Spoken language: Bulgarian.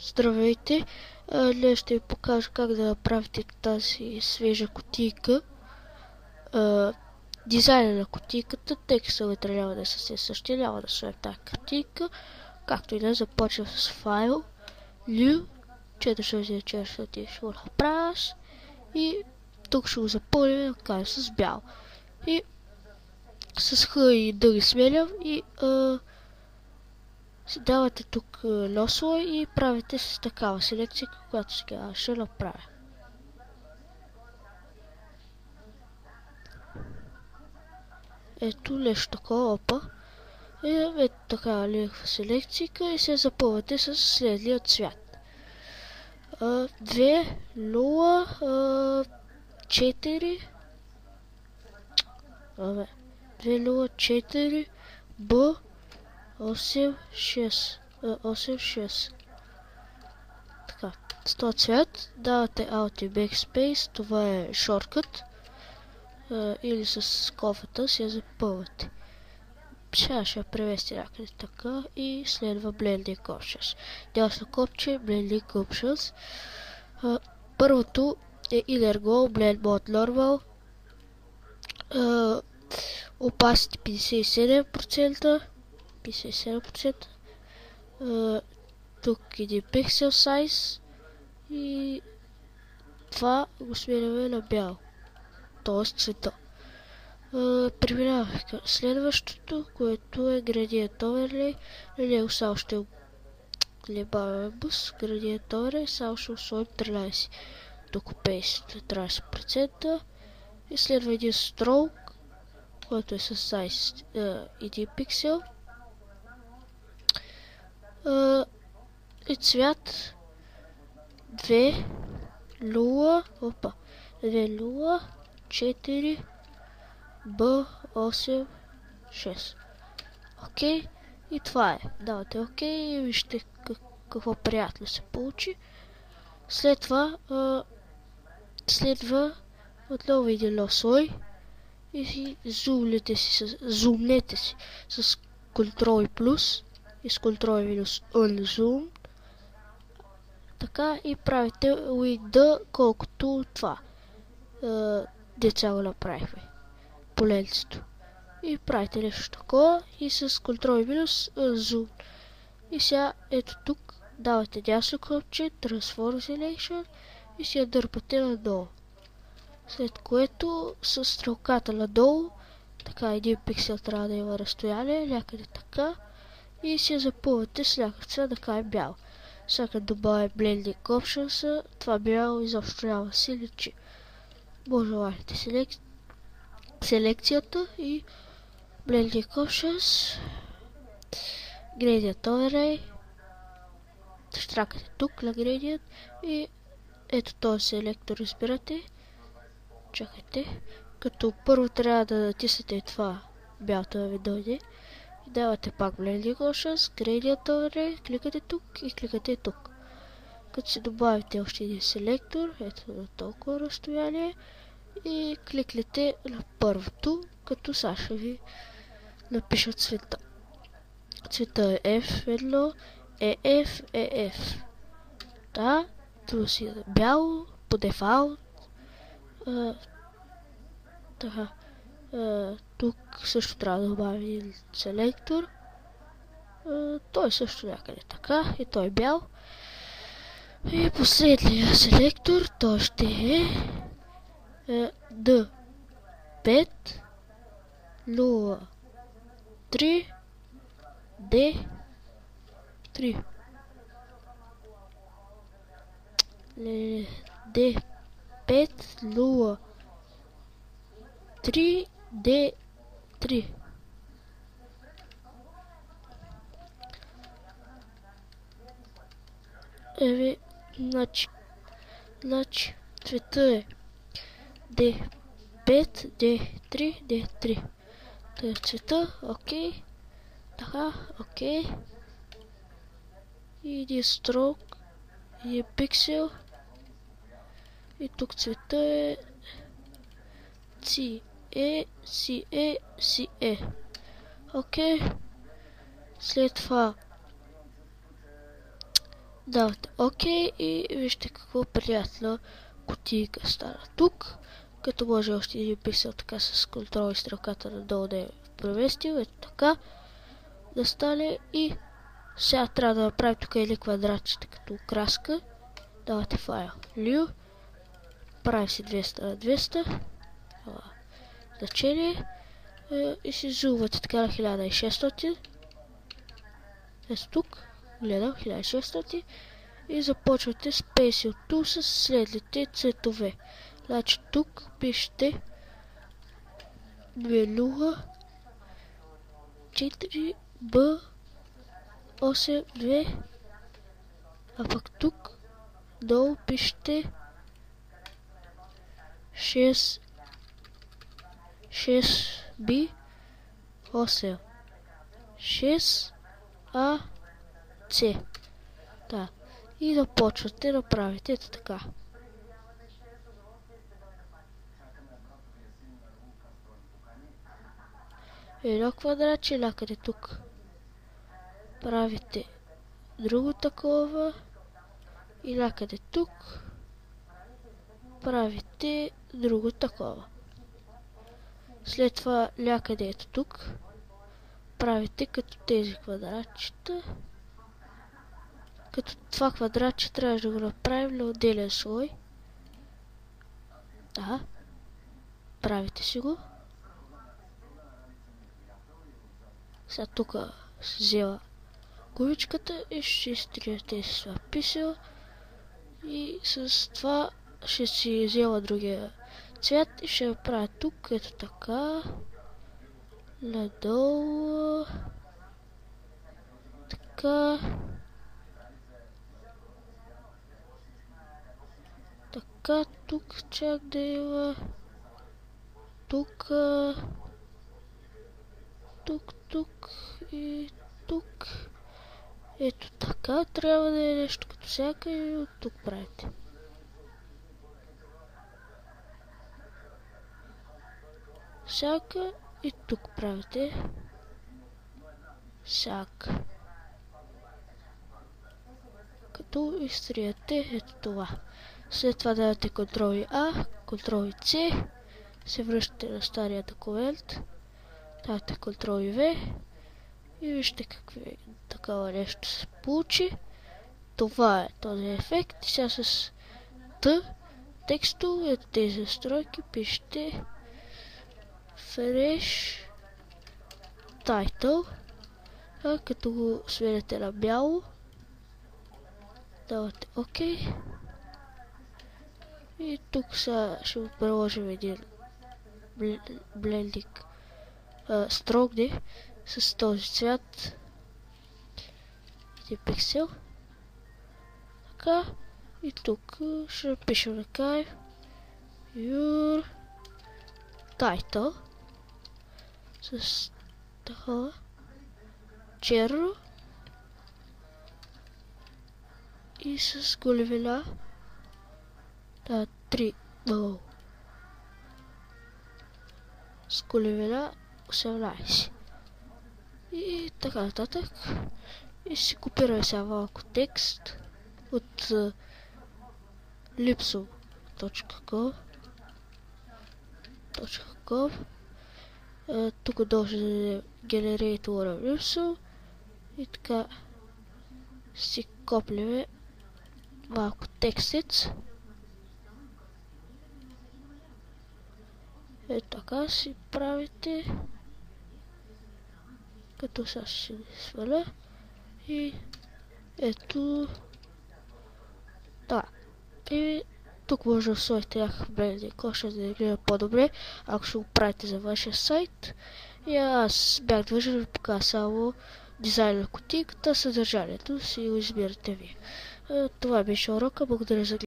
Здравейте! Днес ще ви покажа как да направите тази свежа кутийка. Дизайна на кутийката, текстът вътре няма да е съвсем същия, няма да сложим тази кутийка. Както и да започва с файл, new, 404 ще го направиш и тук ще го запълним с бял. И с Х и Д ги сменям и си давате тук нов слой и правите с такава селекция, която сега ще направя. Ето нещо такова, опа. И ето такава някаква селекция и се запълвате с следния цвят. 2, 0, 4 2, 0, 4 Б 8, 6. Така, с този цвят давате Alt и Backspace, това е шорткът, или с кофата си я запълвате. Сега ще я превести някъде така и следва Blending Options. Дясно копче Blending Options. Първото е Inner Glow, Blend Mode Normal, Opacity 57%, тук един Pixel Size и това го сменяме на бял, т.е. цвета. Преминаваме към следващото, което е Gradient Overlay. На него само ще глебаваме бъс, Gradient Overlay, само ще усвоим 13. Тук Paste 30% и следва един Stroke, който е с size 1 пиксел. И цвят 2, 0, 4 Б 8, 6. Окей, и това е. Давате окей и вижте какво приятно се получи. След това следва отново един нов слой и си зумнете си с Ctrl и плюс и с Ctrl и минус Unzoom. Така и правите width колкото това. Деца го направихме. Поленцето. И правите нещо такова и с Ctrl и минус Unzoom. И сега ето тук давате дясно копче Transform Selection и си я дърпате надолу. След което с стрелката надолу, така 1 пиксел трябва да има разстояние, някъде така, и си я запълвате с някакъв цвят, така е бял. Сега като добавя Blending Options, това бяло изобщо няма да си личи. Може да варите селекцията и Blending Options, Gradient Overlay, штракате тук на Gradient и ето този селектор избирате. Чакайте, като първо трябва да натиснете това бялото да ви дойде и давате пак Blending Options, Gradient Overlay, кликате тук и кликате тук. Като си добавите още един селектор, ето на толкова разстояние и кликнете на първото, като сега ще ви напиша цвета. Цвета е F1, EF. Да, това си е бяло, по дефалт. Тук също трябва да добавим един селектор. Той също някъде така и той е бял. И последния селектор, той ще е D5 0 3 D3 D5 0 3 D3. Значи цвета е D5, D3, D3. Това е цвета, окей. Така, окей. И един строк, един пиксел. И тук цвета е CE. Окей. След това Давате ОК и вижте какво приятна кутийка стана тук. Като може още един пиксел така с контрол и стрелката надолу да е преместил. Ето така да стане и сега трябва да направим тук или квадратчета като краска. Давате файл New. Прави си 200 на 200. Значение. И си зумвате така на 1600. Ето тук. Гледам 1600. И започвате с Pencil Tool с следните цветове. Значи тук пишете 2004B82, а пък тук долу пишете 6B8 6AC. Да. И започвате да правите ето така. Едно квадратче някъде тук. Правите друго такова и някъде тук правите друго такова. След това някъде ето тук правите като тези квадратчета. Като това квадратче трябва да го направим на отделен слой. Да. Правите си го. Сега тук взела гумичката и ще изтриете с това писел. И с това ще си взела другия цвят и ще го правя тук, ето така. Надолу. Така. Така, тук чак да има. Тук. Тук и тук. Ето така, трябва да е нещо като всяка и от тук правите. Всяка и тук правите. Всяка. Като изтриете ето това. След това давате Ctrl A, Ctrl C, се връщате на стария документ, давате Ctrl V и вижте какви такова нещо се получи. Това е този ефект. И сега с текстове, ето тези настройки, пишете Fresh Title, като го сменяте на бяло, давате ОК. И тук сега ще го приложим един блендинг строгне с този цвят. Един пиксел. Така. И тук ще напишем накрая Your Title с такова черно и с големина 3 с големина 18 и така нататък. И си копираме сега малко текст от lipsum.com. Тук дължи да генерейтора Lipsum и така си копляме малко текстец. Ето така си правите. Като сега ще сваля. И ето да. И тук може да сложите някакъв брендинг, ще да гледа по-добре, ако ще го правите за вашия сайт. И аз бях длъжен да ви покажа само дизайна на кутийката, съдържанието си го избирате вие. Това беше урока, благодаря за гледането.